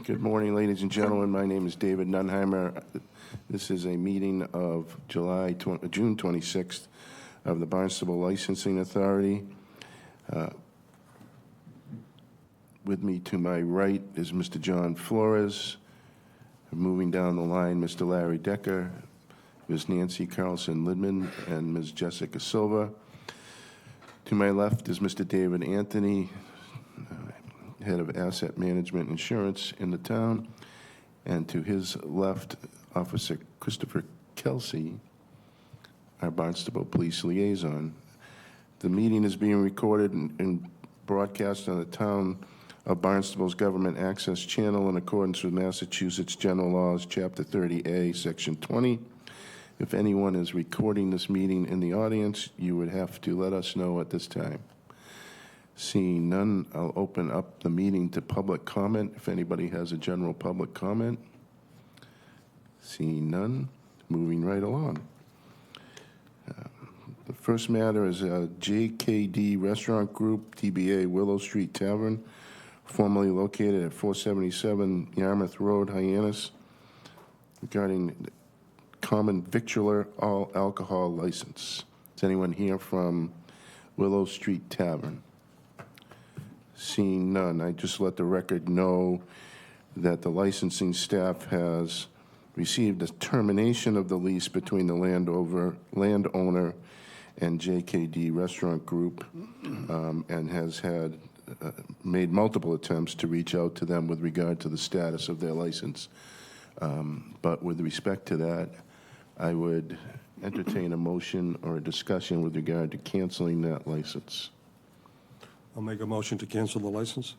Good morning, ladies and gentlemen. My name is David Nunheimer. This is a meeting of June 26th of the Barnstable Licensing Authority. With me to my right is Mr. John Flores. Moving down the line, Mr. Larry Decker, Ms. Nancy Carlson Lidman, and Ms. Jessica Silva. To my left is Mr. David Anthony, Head of Asset Management Insurance in the town. And to his left, Officer Christopher Kelsey, our Barnstable Police Liaison. The meeting is being recorded and broadcast on the Town of Barnstable's Government Access Channel in accordance with Massachusetts General Laws, Chapter 30A, Section 20. If anyone is recording this meeting in the audience, you would have to let us know at this time. Seeing none, I'll open up the meeting to public comment. If anybody has a general public comment. Seeing none, moving right along. The first matter is JKD Restaurant Group, DBA Willow Street Tavern, formerly located at 477 Yarmouth Road, Hyannis, regarding the common victualler all alcohol license. Is anyone here from Willow Street Tavern? Seeing none, I just let the record know that the licensing staff has received a termination of the lease between the landowner and JKD Restaurant Group, and has had made multiple attempts to reach out to them with regard to the status of their license. But with respect to that, I would entertain a motion or a discussion with regard to canceling that license. I'll make a motion to cancel the license.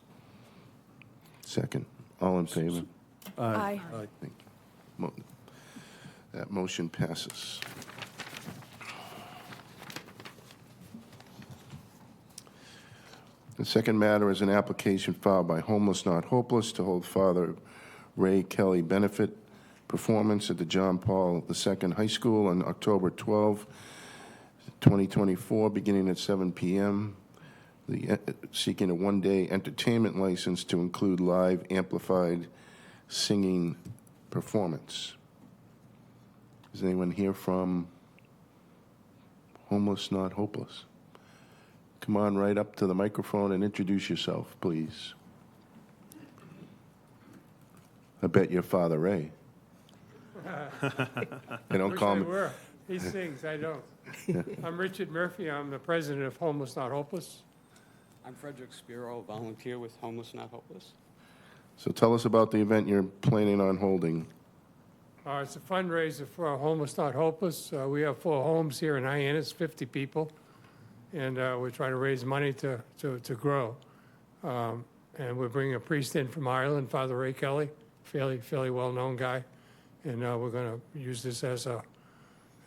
Second. All in favor? Aye. Aye. Thank you. That motion passes. The second matter is an application filed by Homeless Not Hopeless to hold Father Ray Kelly benefit performance at the John Paul II High School on October 12, 2024, beginning at 7 p.m. Seeking a one-day entertainment license to include live amplified singing performance. Is anyone here from Homeless Not Hopeless? Come on right up to the microphone and introduce yourself, please. I bet you're Father Ray. They don't call me. I were. He sings, I don't. I'm Richard Murphy. I'm the president of Homeless Not Hopeless. I'm Frederick Spiro, volunteer with Homeless Not Hopeless. So tell us about the event you're planning on holding. It's a fundraiser for Homeless Not Hopeless. We have 4 homes here in Hyannis, 50 people, and we're trying to raise money to grow. And we're bringing a priest in from Ireland, Father Ray Kelly, fairly well-known guy, and we're going to use this as a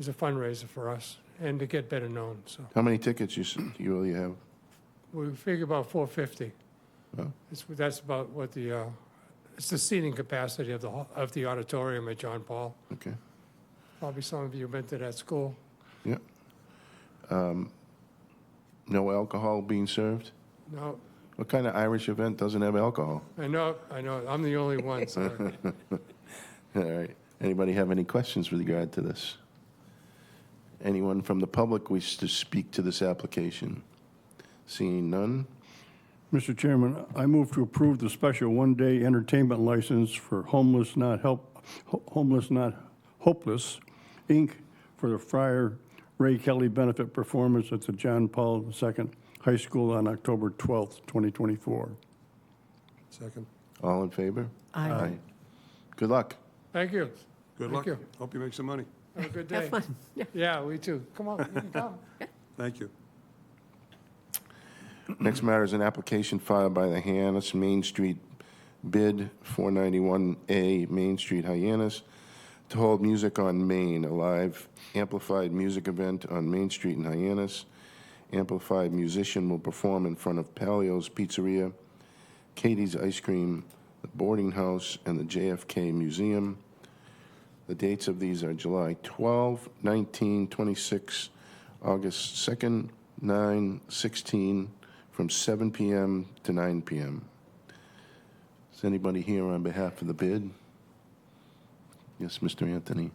fundraiser for us and to get better known. So How many tickets you really have? we figure about 450. Oh. That's about what it's the seating capacity of the auditorium at John Paul. Okay. Probably some of you have been to that school. Yeah. No alcohol being served? No, What kind of Irish event doesn't have alcohol? I know. I'm the only one, sorry. All right. Anybody have any questions with regard to this? Anyone from the public wish to speak to this application? Seeing none? Mr. Chairman, I move to approve the special one-day entertainment license for Homeless Not Hopeless, Inc. for the Friar Ray Kelly benefit performance at the John Paul II High School on October 12th, 2024. Second. All in favor? Aye. Good luck. Thank you. Good Thank luck. you. Hope you make some money. Have a good day. Have fun. Yeah. Yeah, we too. Come on, you can come. Thank you. Next matter is an application filed by the Hyannis Main Street Bid 491A Main Street, Hyannis, to hold Music on Main, a live amplified music event on Main Street in Hyannis. Amplified musician will perform in front of Palio's Pizzeria, Katie's Ice Cream, the Boarding House, and the JFK Museum. The dates of these are July 12, 19, 26, August 2nd, 9, 16, from 7 p.m. to 9 p.m. Is anybody here on behalf of the bid? Yes, Mr. Anthony.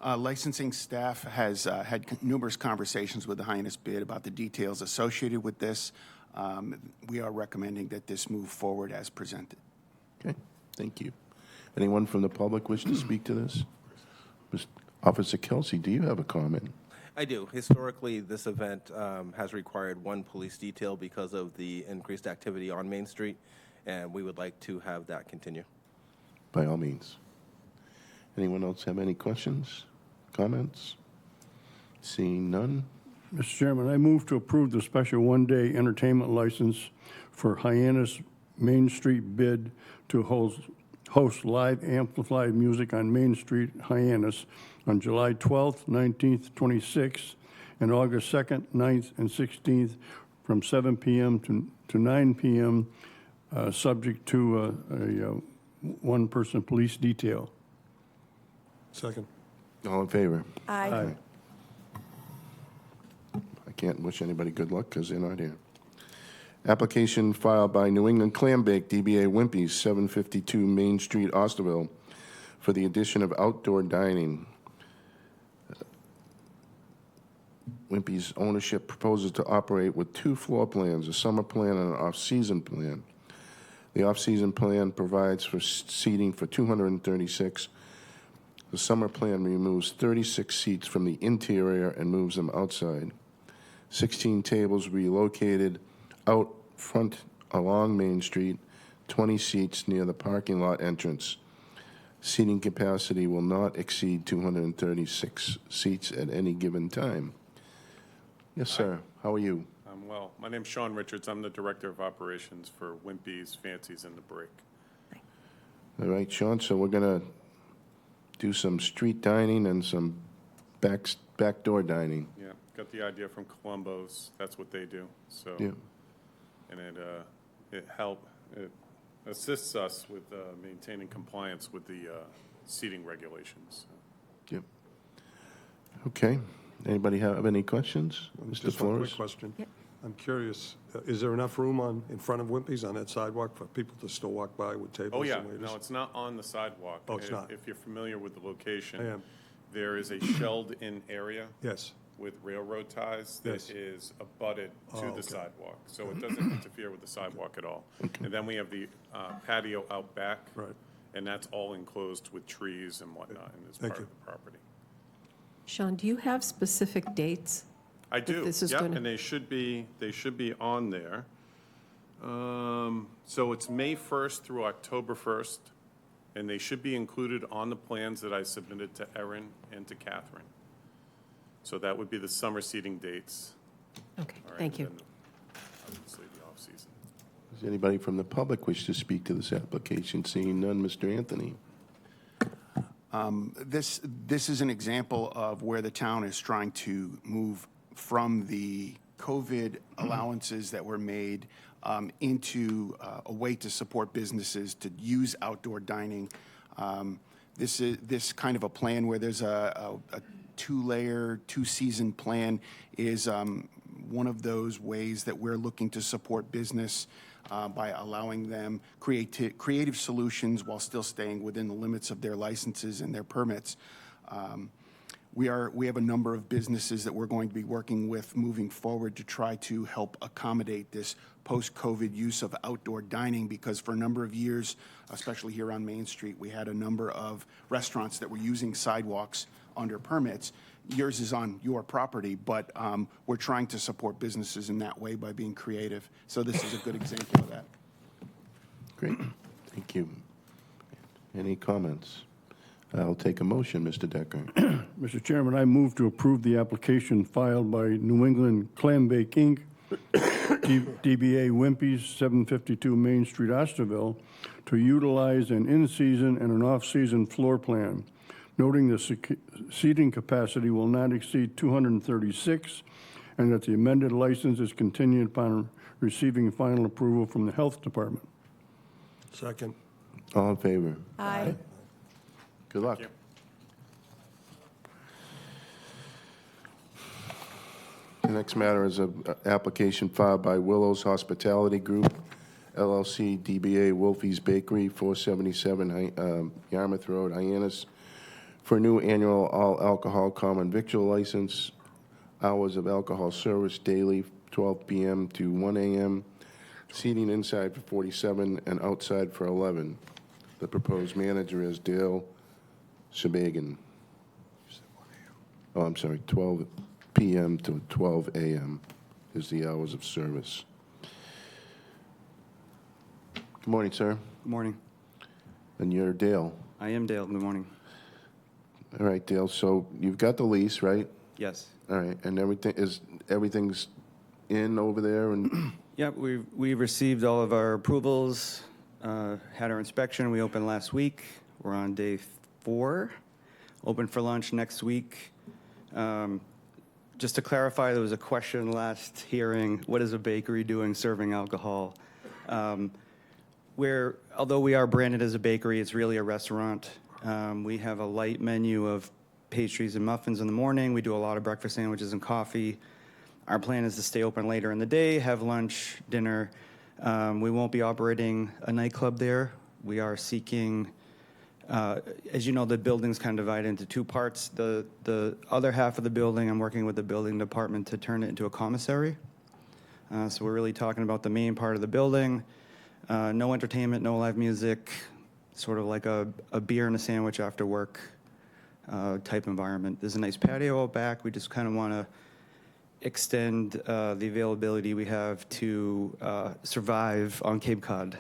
Licensing staff has had numerous conversations with the Hyannis bid about the details associated with this. We are recommending that this move forward as presented. Okay, thank you. Anyone from the public wish to speak to this? Officer Kelsey, do you have a comment? I do. Historically, this event has required one police detail because of the increased activity on Main Street, and we would like to have that continue. By all means. Anyone else have any questions, comments? Seeing none? Mr. Chairman, I move to approve the special one-day entertainment license for Hyannis Main Street bid to host live amplified music on Main Street, Hyannis, on July 12th, 19th, 26th, and August 2nd, 9th, and 16th, from 7 p.m. to 9 p.m., subject to a one-person police detail. Second. All in favor? Aye. I can't wish anybody good luck because they're not here. Application filed by New England Clam Bake, DBA Wimpy's, 752 Main Street, Osterville, for the addition of outdoor dining. Wimpy's ownership proposes to operate with two floor plans, a summer plan and an off-season plan. The off-season plan provides for seating for 236. The summer plan removes 36 seats from the interior and moves them outside. 16 tables will be located out front along Main Street, 20 seats near the parking lot entrance. Seating capacity will not exceed 236 seats at any given time. Yes, sir. How are you? I'm well. My name's Sean Richards. I'm the Director of Operations for Wimpy's, Fancies, and The Break. All right, Sean, so we're going to do some street dining and some backdoor dining. Yeah, got the idea from Columbo's. That's what they do. So, Yeah. and it assists us with maintaining compliance with the seating regulations. Yep. Okay. Anybody have any questions? Mr. Just one quick Flores? question. I'm curious, is there enough room in front of Wimpy's on that sidewalk for people to still walk by with tables? Oh, yeah. and waiters? No, it's not on the sidewalk. Oh, it's not. If you're familiar with the location. I am. There is a shelled-in area. Yes. With railroad ties Yes. that is abutted to Oh, the okay. sidewalk. So it doesn't interfere with the sidewalk at all. And then we have the patio out back. Right. And that's all enclosed with trees and whatnot, and it's Thank part you. of the property. Sean, do you have specific dates? I do, this is yep, gonna- and they should be on there. So it's May 1st through October 1st, and they should be included on the plans that I submitted to Erin and to Catherine. So that would be the summer seating dates. Okay, all right, thank you. and then obviously the off-season. Does anybody from the public wish to speak to this application? Seeing none, Mr. Anthony. This is an example of where the town is trying to move from the COVID allowances that were made into a way to support businesses to use outdoor dining. This kind of a plan where there's a two-layer, two-season plan is one of those ways that we're looking to support business by allowing them creative solutions while still staying within the limits of their licenses and their permits. We have a number of businesses that we're going to be working with moving forward to try to help accommodate this post-COVID use of outdoor dining, because for a number of years, especially here on Main Street, we had a number of restaurants that were using sidewalks under permits. Yours is on your property, but we're trying to support businesses in that way by being creative. So this is a good example of that. Great. Thank you. Any comments? I'll take a motion, Mr. Decker. Mr. Chairman, I move to approve the application filed by New England Clam Bake, Inc., DBA Wimpy's, 752 Main Street, Osterville, to utilize an in-season and an off-season floor plan, noting the seating capacity will not exceed 236, and that the amended license is contingent upon receiving final approval from the Health Department. Second. All in favor? Aye. Good luck. Thank The next matter is an application filed by Willow's Hospitality Group, LLC, DBA Wolfie's Bakery, 477 Yarmouth Road, Hyannis, for a new annual all-alcohol common victual license. Hours of alcohol service daily, 12 p.m. to 1 a.m. Seating inside for 47 and outside for 11. The proposed manager is Dale Shabagan. Oh, I'm sorry, 12 p.m. to 12 a.m. is the hours of service. Good morning, sir. Good morning. And you're Dale. I am Dale. Good morning. All right, Dale, so you've got the lease, right? Yes. All right, and everything's in over there, and Yep, we've received all of our approvals, had our inspection. We opened last week. We're on day 4. Open for lunch next week. Just to clarify, there was a question last hearing, what is a bakery doing serving alcohol? Although we are branded as a bakery, it's really a restaurant. We have a light menu of pastries and muffins in the morning. We do a lot of breakfast sandwiches and coffee. Our plan is to stay open later in the day, have lunch, dinner. We won't be operating a nightclub there. We are seeking, as you know, the building's kind of divided into 2 parts. The other half of the building, I'm working with the building department to turn it into a commissary. So we're really talking about the main part of the building. No entertainment, no live music, sort of like a beer and a sandwich after work type environment. There's a nice patio out back. We just kind of want to extend the availability we have to survive on Cape Cod.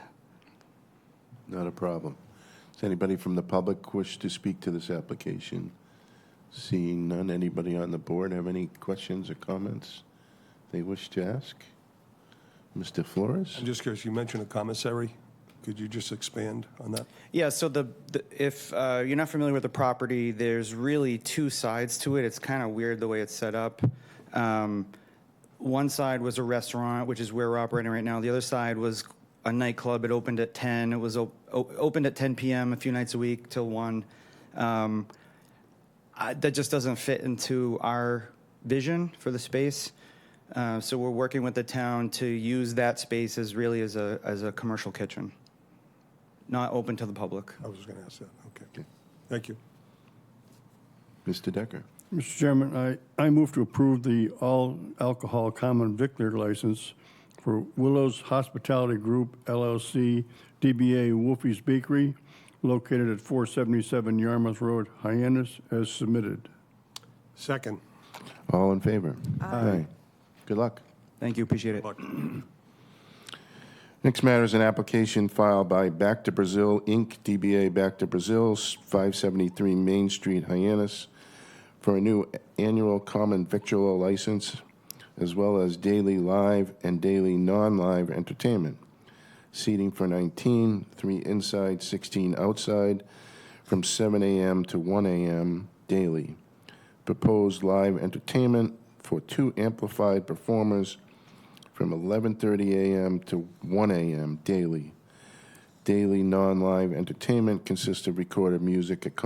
not a problem. Does anybody from the public wish to speak to this application? Seeing none, anybody on the board have any questions or comments they wish to ask? Mr. Flores? I'm just curious, you mentioned a commissary. Could you just expand on that? Yeah, so if you're not familiar with the property, there's really 2 sides to it. It's kind of weird the way it's set up. One side was a restaurant, which is where we're operating right now. The other side was a nightclub. It opened at 10. It was opened at 10 p.m. a few nights a week till 1. That just doesn't fit into our vision for the space. So we're working with the town to use that space as really as a commercial kitchen, not open to the public. I was just going to ask that. Okay. Thank you. Mr. Decker? Mr. Chairman, I move to approve the all-alcohol common victor license for Willow's Hospitality Group, LLC, DBA Wolfie's Bakery, located at 477 Yarmouth Road, Hyannis, as submitted. Second. All in favor? Aye. Good luck. Thank you, appreciate it. Look, Next matter is an application filed by Back to Brazil, Inc., DBA Back to Brazil, 573 Main Street, Hyannis, for a new annual common victual license, as well as daily live and daily non-live entertainment. Seating for 19, 3 inside, 16 outside, from 7 a.m. to 1 a.m. daily. Proposed live entertainment for 2 amplified performers from 11:30 a.m. to 1 a.m. daily. Daily non-live entertainment consists of recorded music at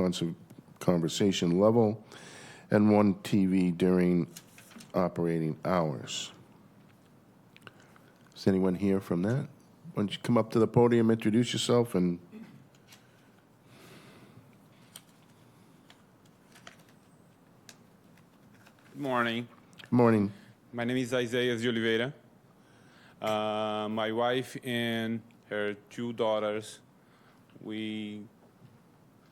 conversation level and 1 TV during operating hours. Is anyone here from that? Why don't you come up to the podium, introduce yourself, and Good morning. morning. My name is Isaias de Oliveira. My wife and her 2 daughters, we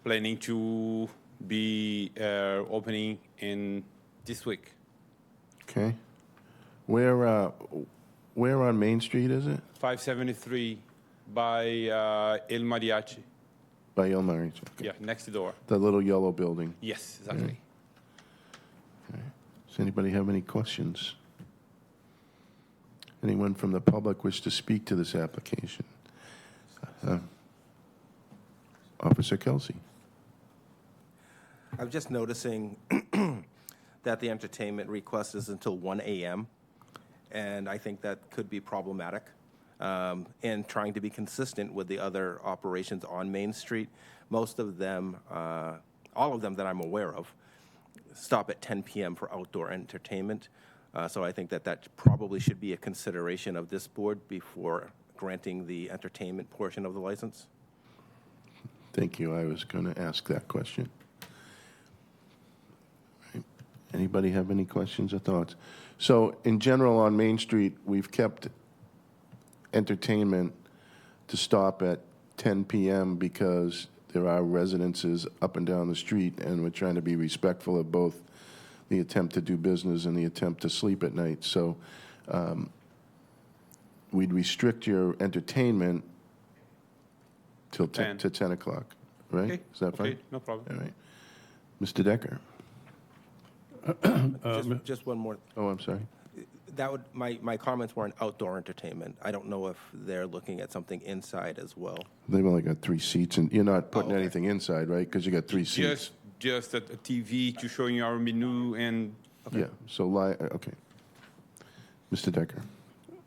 planning to be opening in this week. Okay. Where on Main Street is it? 573 by El Mariachi. By El Mariachi. Okay. Yeah, next door. The little yellow building. Yes, exactly. Does anybody have any questions? Anyone from the public wish to speak to this application? Officer Kelsey. I'm just noticing that the entertainment request is until 1 a.m., and I think that could be problematic. And trying to be consistent with the other operations on Main Street, most of them, all of them that I'm aware of, stop at 10 p.m. for outdoor entertainment. So I think that probably should be a consideration of this board before granting the entertainment portion of the license. Thank you. I was going to ask that question. Right. Anybody have any questions or thoughts? So in general, on Main Street, we've kept entertainment to stop at 10 p.m. because there are residences up and down the street, and we're trying to be respectful of both the attempt to do business and the attempt to sleep at night. So we'd restrict your entertainment till 10 to 10 o'clock, right? Okay. Is that fine? Okay, no problem. All right. Mr. Decker? Just one more. Oh, I'm sorry. That would, my comments were on outdoor entertainment. I don't know if they're looking at something inside as well. They've only got 3 seats, and you're not putting okay. anything inside, right? Because you got 3 seats. Just a TV to showing our menu and Yeah, so okay. Mr. Decker?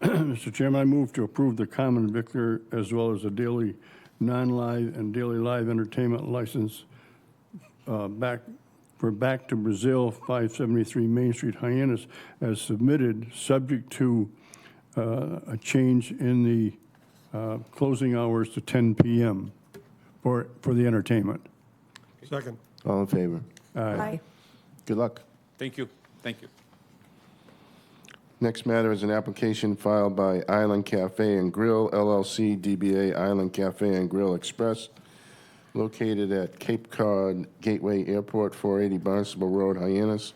Mr. Chairman, I move to approve the common victor as well as the daily non-live and daily live entertainment license Back to Brazil, 573 Main Street, Hyannis, as submitted, subject to a change in the closing hours to 10 p.m. for the entertainment. Second. All in favor? Aye. Good luck. thank you. Thank you. Next matter is an application filed by Island Cafe and Grill, LLC, DBA Island Cafe and Grill Express, located at Cape Cod Gateway Airport, 480 Barnstable Road, Hyannis,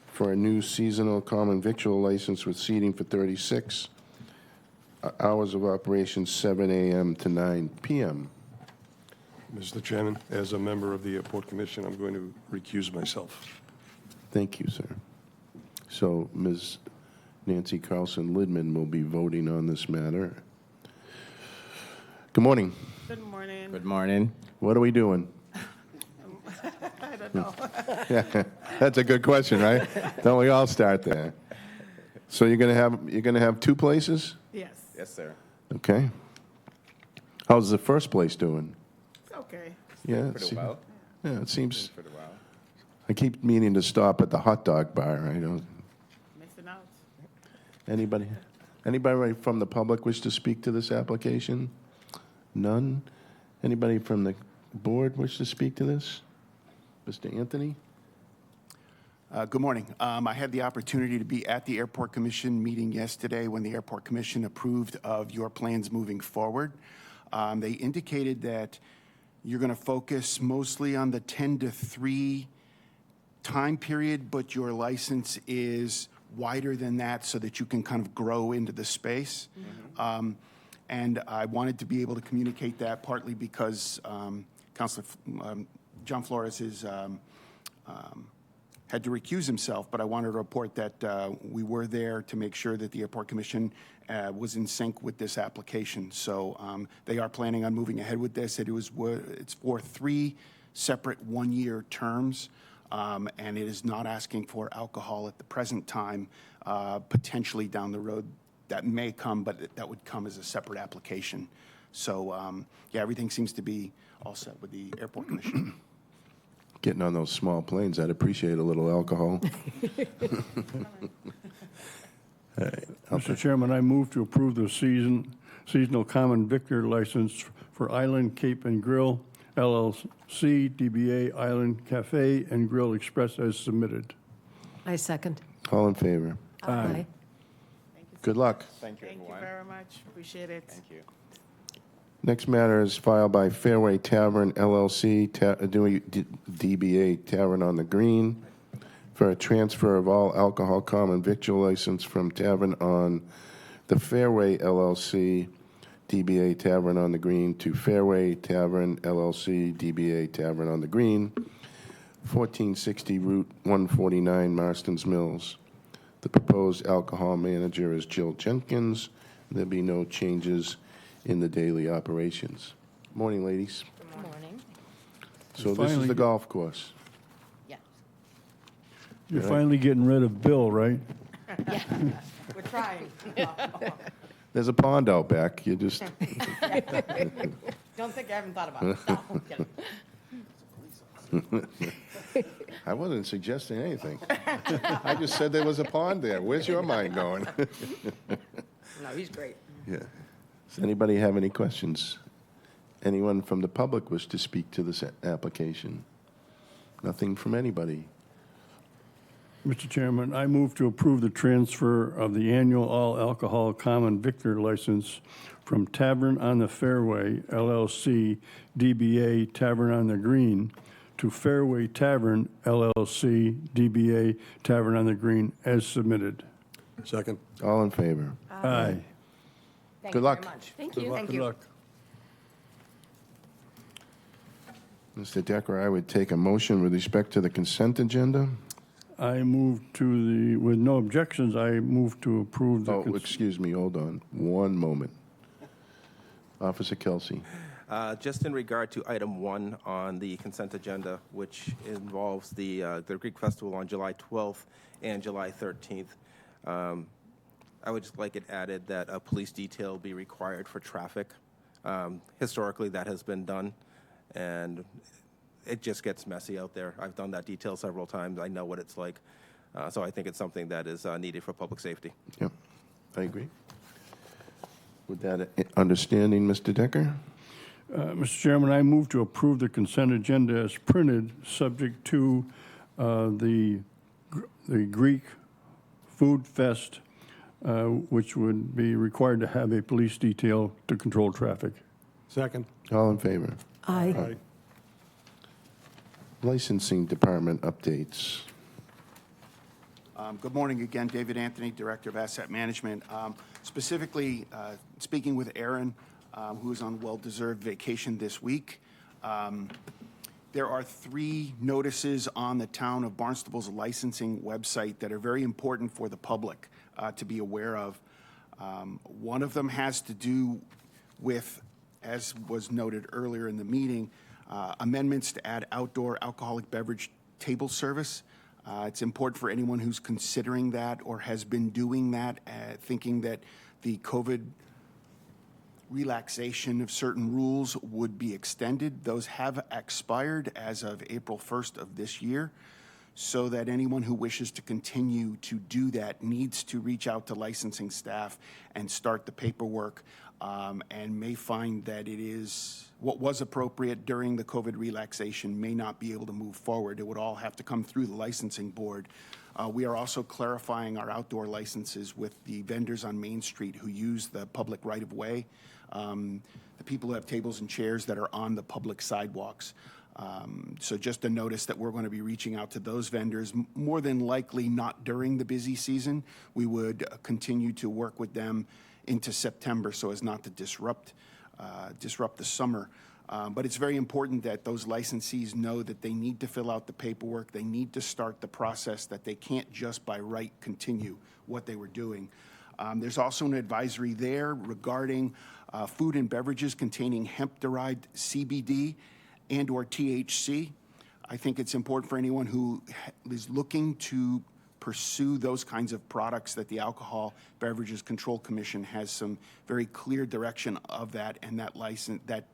for a new seasonal common victual license with seating for 36. Hours of operation 7 a.m. to 9 p.m. Mr. Chairman, as a member of the Airport Commission, I'm going to recuse myself. Thank you, sir. So Ms. Nancy Carlson-Lidman will be voting on this matter. Good morning. Good morning. Good morning. What are we doing? I don't know. Yeah, that's a good question, right? Don't we all start there? So you're gonna have 2 places? Yes, Yes, sir. Okay. How's the first place doing? it's okay. Yeah, Pretty well. Yeah, it seems. Pretty well. I keep meaning to stop at the hot dog bar. I don't. Missing out. Anybody from the public wish to speak to this application? None. Anybody from the board wish to speak to this? Mr. Anthony? Good morning. I had the opportunity to be at the Airport Commission meeting yesterday when the Airport Commission approved of your plans moving forward. They indicated that you're going to focus mostly on the 10 to 3 time period, but your license is wider than that so that you can kind of grow into the space. Mm-hmm. And I wanted to be able to communicate that partly because Councilor John Flores is had to recuse himself, but I wanted to report that we were there to make sure that the Airport Commission was in sync with this application. So they are planning on moving ahead with this. It's for 3 separate one-year terms, and it is not asking for alcohol at the present time. Potentially down the road, that may come, but that would come as a separate application. So, yeah, everything seems to be all set with the Airport Commission. Getting on those small planes, I'd appreciate a little alcohol. All right. Mr. Chairman, I move to approve the seasonal common victor license for Island Cape and Grill, LLC, DBA Island Cafe and Grill Express as submitted. I second. All in favor? Aye. Thank you. Good luck. Thank you, Thank you everyone. very much. Appreciate it. Thank you. Next matter is filed by Fairway Tavern LLC, doing DBA Tavern on the Green, for a transfer of all alcohol common victual license from Tavern on the Fairway LLC, DBA Tavern on the Green, to Fairway Tavern LLC, DBA Tavern on the Green, 1460 Route 149, Marston's Mills. The proposed alcohol manager is Jill Jenkins. There'll be no changes in the daily operations. Morning, ladies. Good morning. So this is the golf course. Yeah. You're finally getting rid of Bill, right? Yeah. We're trying. There's a pond out back. You just, Don't think I haven't thought about it. No, I'm kidding. I wasn't suggesting anything. I just said there was a pond there. Where's your mind going? No, he's great. Yeah. Does anybody have any questions? Anyone from the public wish to speak to this application? Nothing from anybody. Mr. Chairman, I move to approve the transfer of the annual all-alcohol common victor license from Tavern on the Fairway LLC, DBA Tavern on the Green, to Fairway Tavern LLC, DBA Tavern on the Green, as submitted. Second. All in favor? Aye. Thank Good you luck. very much. Thank Good you. luck. Thank Good you. luck. Mr. Decker, I would take a motion with respect to the consent agenda. I move to the, with no objections, I move to approve the. Oh, excuse me, hold on. One moment. Officer Kelsey. Just in regard to item 1 on the consent agenda, which involves the Greek Festival on July 12th and July 13th, I would just like it added that a police detail be required for traffic. Historically, that has been done, and it just gets messy out there. I've done that detail several times. I know what it's like. So I think it's something that is needed for public safety. Yep, I agree. With that understanding, Mr. Decker? Mr. Chairman, I move to approve the consent agenda as printed, subject to the Greek Food Fest, which would be required to have a police detail to control traffic. Second. All in favor? Aye. Aye. Licensing Department updates. Good morning again, David Anthony, Director of Asset Management. Specifically, speaking with Aaron, who is on well-deserved vacation this week. There are 3 notices on the town of Barnstable's licensing website that are very important for the public to be aware of. One of them has to do with, as was noted earlier in the meeting, amendments to add outdoor alcoholic beverage table service. It's important for anyone who's considering that or has been doing that, thinking that the COVID relaxation of certain rules would be extended. Those have expired as of April 1st of this year, so that anyone who wishes to continue to do that needs to reach out to licensing staff and start the paperwork, and may find that it is what was appropriate during the COVID relaxation may not be able to move forward. It would all have to come through the licensing board. We are also clarifying our outdoor licenses with the vendors on Main Street who use the public right-of-way, the people who have tables and chairs that are on the public sidewalks. So just a notice that we're going to be reaching out to those vendors, more than likely not during the busy season. We would continue to work with them into September so as not to disrupt the summer. But it's very important that those licensees know that they need to fill out the paperwork, they need to start the process, that they can't just by right continue what they were doing. There's also an advisory there regarding food and beverages containing hemp-derived CBD and or THC. I think it's important for anyone who is looking to pursue those kinds of products that the Alcohol Beverages Control Commission has some very clear direction of that, and that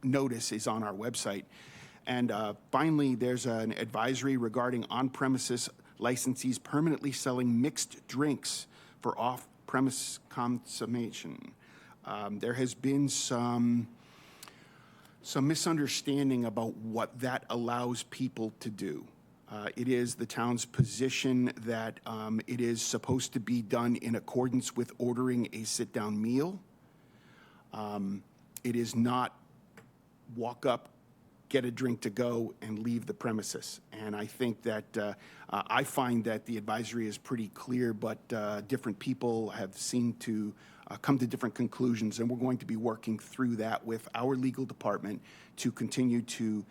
notice is on our website. And finally, there's an advisory regarding on-premises licensees permanently selling mixed drinks for off-premise consumption. There has been some misunderstanding about what that allows people to do. It is the town's position that it is supposed to be done in accordance with ordering a sit-down meal. It is not walk up, get a drink to go, and leave the premises. And I think that I find that the advisory is pretty clear, but different people have seemed to come to different conclusions, and we're going to be working through that with our legal department to continue to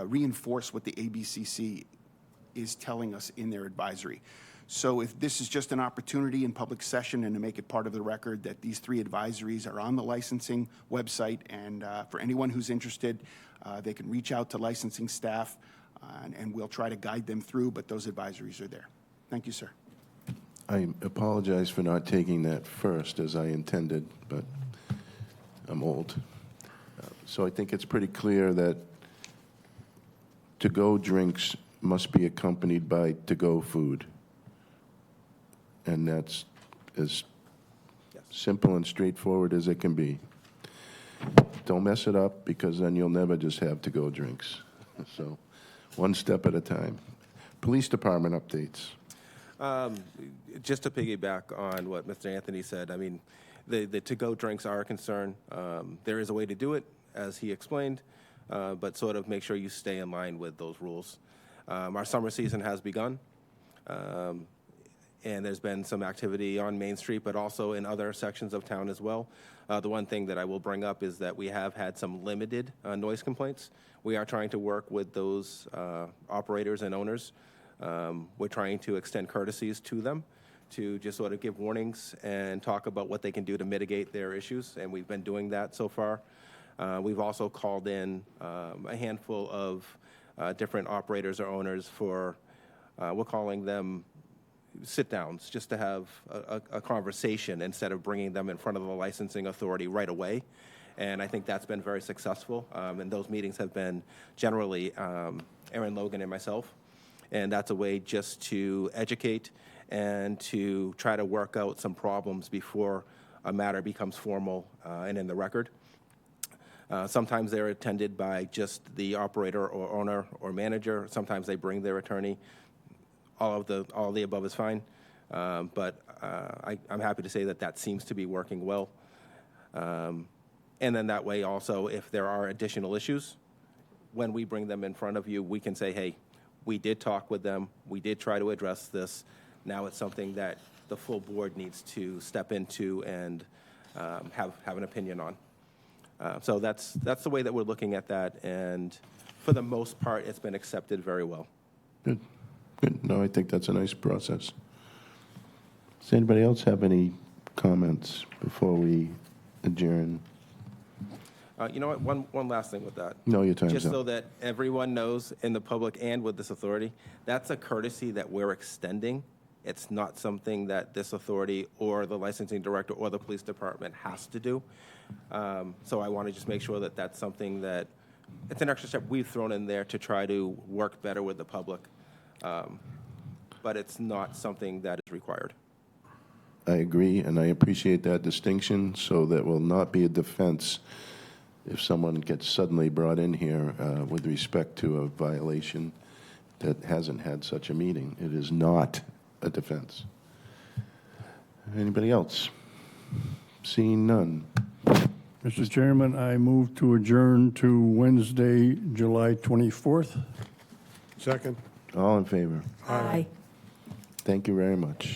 reinforce what the ABCC is telling us in their advisory. So if this is just an opportunity in public session and to make it part of the record that these 3 advisories are on the licensing website, and for anyone who's interested, they can reach out to licensing staff and we'll try to guide them through, but those advisories are there. Thank you, sir. I apologize for not taking that first as I intended, but I'm old. So I think it's pretty clear that to-go drinks must be accompanied by to-go food. And that's as simple and straightforward as it can be. don't mess it up, because then you'll never just have to-go drinks. So, one step at a time. Police Department updates. Just to piggyback on what Mr. Anthony said, I mean, the to-go drinks are a concern. There is a way to do it, as he explained, but sort of make sure you stay in line with those rules. Our summer season has begun, and there's been some activity on Main Street, but also in other sections of town as well. The one thing that I will bring up is that we have had some limited noise complaints. We are trying to work with those operators and owners. We're trying to extend courtesies to them to just sort of give warnings and talk about what they can do to mitigate their issues, and we've been doing that so far. We've also called in a handful of different operators or owners for, we're calling them sit-downs, just to have a conversation instead of bringing them in front of the licensing authority right away. And I think that's been very successful. And those meetings have been generally Aaron Logan and myself. And that's a way just to educate and to try to work out some problems before a matter becomes formal and in the record. Sometimes they're attended by just the operator or owner or manager. Sometimes they bring their attorney. All of the above is fine, but I'm happy to say that that seems to be working well. And then that way also, if there are additional issues, when we bring them in front of you, we can say, hey, we did talk with them. We did try to address this. Now it's something that the full board needs to step into and have an opinion on. So that's the way that we're looking at that, and for the most part, it's been accepted very well. Good. Good. No, I think that's a nice process. Does anybody else have any comments before we adjourn? You know what? One last thing with that. No, your time's Just up. so that everyone knows in the public and with this authority, that's a courtesy that we're extending. It's not something that this authority or the licensing director or the police department has to do. So I want to just make sure that that's something that, it's an extra step we've thrown in there to try to work better with the public. But it's not something that is required. I agree, and I appreciate that distinction, so that will not be a defense if someone gets suddenly brought in here with respect to a violation that hasn't had such a meeting. It is not a defense. Anybody else? Seeing none. Mr. Chairman, I move to adjourn to Wednesday, July 24th. Second? All in favor? Aye. Thank you very much.